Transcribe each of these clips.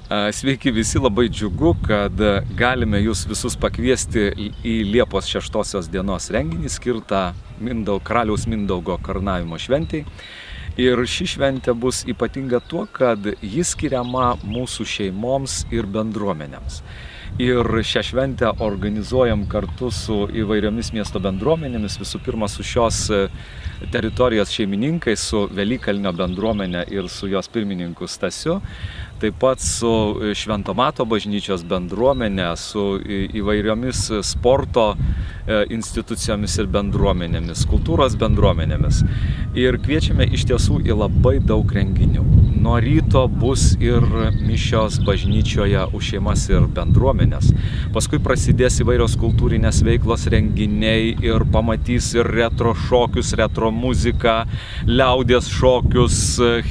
Sveiki visi, labai džiugu, kad galime jūs visus pakviesti į Liepos 6 dienos renginį skirtą karaliaus Mindaugo karūnavimo šventei. Ir ši šventė bus ypatinga tuo, kad ji skiriama mūsų šeimoms ir bendruomenėms. Ir šią šventę organizuojam kartu su įvairiomis miesto bendruomenėmis, visų pirma su šios teritorijos šeimininkais, su Velykalnio bendruomenė ir su jos pirmininku Stasiu, taip pat su Švento Mato bažnyčios bendruomenė, su įvairiomis sporto institucijomis ir bendruomenėmis, kultūros bendruomenėmis. Ir kviečiame iš tiesų į labai daug renginių. Nuo ryto bus ir mišios bažnyčioje už šeimas ir bendruomenės. Paskui prasidės įvairios kultūrinės veiklos renginiai ir pamatys ir retro šokius, retro muziką, liaudies šokius,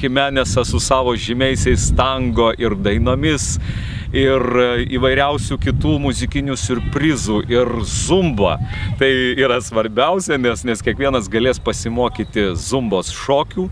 Jimenezą su savo žymiaisiais tango ir dainomis, ir įvairiausių kitų muzikinių siurprizų ir zumba. Tai yra svarbiausia, nes kiekvienas galės pasimokyti zumbos šokių,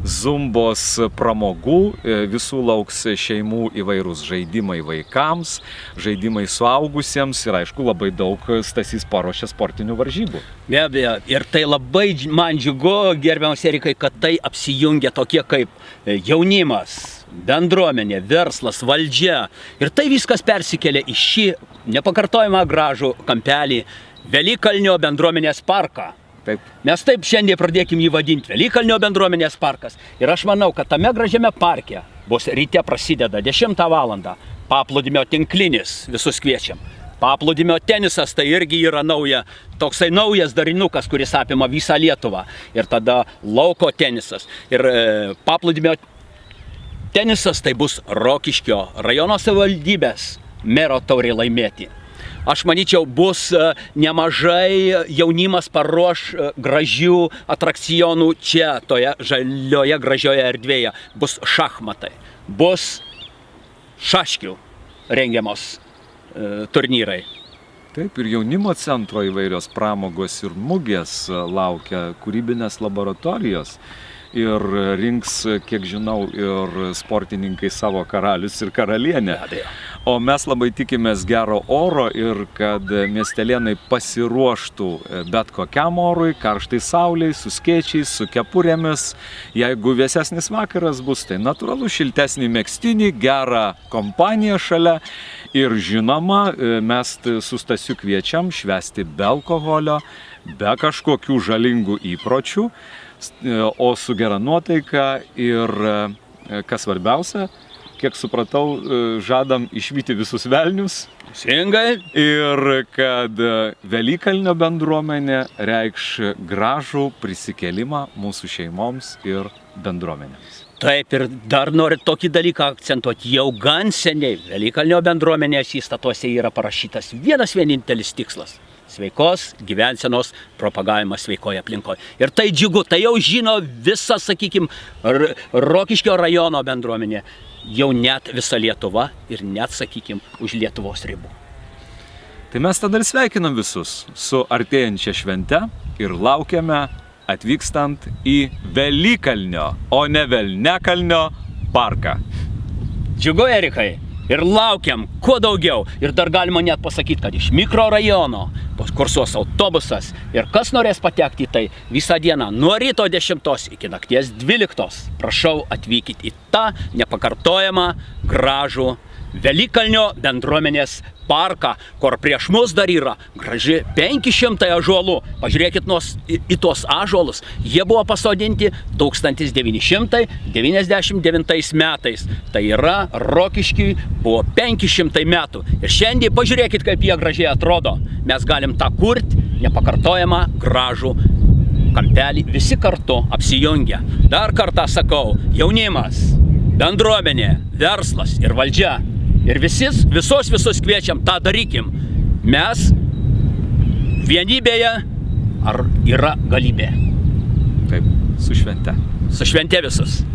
zumbos pramogų, visų lauks šeimų įvairūs žaidimai vaikams, žaidimai suaugusiems ir aišku labai daug Stasys paruošė sportinių varžybų. Be abejo, ir tai labai man džiugu, gerbiamas Erikai, kad tai apsijungia tokie kaip jaunimas, bendruomenė, verslas, valdžia. Ir tai viskas persikelia į šį nepakartojamą gražų kampelį Velykalnio bendruomenės parką. Taip. Mes taip šiandien pradėkim jį vadinti Velykalnio bendruomenės parkas. Ir aš manau, kad tame gražiame parke bus ryte prasideda 10 valandą paplūdimio tinklinis, visus kviečiam. Paplūdimio tenisas tai irgi yra toksai naujas darinukas, kuris apima visą Lietuvą. Ir tada lauko tenisas. Ir paplūdimio tenisas tai bus Rokiškio rajono savivaldybės mero taurė laimėti. Aš manyčiau, bus nemažai jaunimas paruoš gražių atrakcionų čia, toje žalioje gražioje erdvėje. Bus šachmatai, bus šaškių rengiamos turnyrai. Taip, ir jaunimo centro įvairios pramogos ir mugės laukia, kūrybinės laboratorijos. Ir rinks, kiek žinau, ir sportininkai savo karalius ir karalienę. O mes labai tikimės gero oro ir kad miestelėnai pasiruoštų bet kokiam orui, karštai sauliai, su skėčiais, su kepurėmis. Jeigu vėsesnis vakaras bus, tai natūralu šiltesnį megztinį, gerą kompaniją šalia. Ir žinoma, mes su Stasiu kviečiam švęsti be alkoholio, be kažkokių žalingų įpročių, o su gera nuotaika ir, kas svarbiausia, kiek supratau, žadam išvyti visus velnius. Teisingai. Ir kad Velykalnio bendruomenė reikš gražų prisikėlimą mūsų šeimoms ir bendruomenėms. Taip, ir dar noriu tokį dalyką akcentuoti. Jau gan seniai Velykalnio bendruomenės įstatuose yra parašytas vienas vienintelis tikslas. Sveikos gyvensenos propagavimas sveikoje aplinkoje. Ir tai džiugu, tai jau žino visa, sakykime, Rokiškio rajono bendruomenė, jau net visa Lietuva ir net, sakykime, už Lietuvos ribų. Tai mes tada ir sveikinam visus su artėjančia švente ir laukiame atvykstant į Velykalnio, o ne Velniakalnio parką. Džiugu, Erikai. Ir laukiam kuo daugiau. Ir dar galima net pasakyti, kad iš mikrorajono kursuos autobusas. Ir kas norės patekti į tai visą dieną, nuo ryto 10 iki nakties 12. Prašau, atvykit į tą nepakartojamą gražų Velykalnio bendruomenės parką, kur prieš mus dar yra graži 500 ąžuolų. Pažiūrėkit į tuos ąžuolus. Jie buvo pasodinti 1999 metais. Tai yra Rokiškiui buvo 500 metų. Ir šiandien pažiūrėkit, kaip jie gražiai atrodo. Mes galim tą kurti nepakartojamą gražų kampelį visi kartu apsijungia. Dar kartą sakau, jaunimas, bendruomenė, verslas ir valdžia. Ir visus kviečiam, tą darykim. Mes vienybėje ar yra galybė. Taip, su švente. Su švente visus.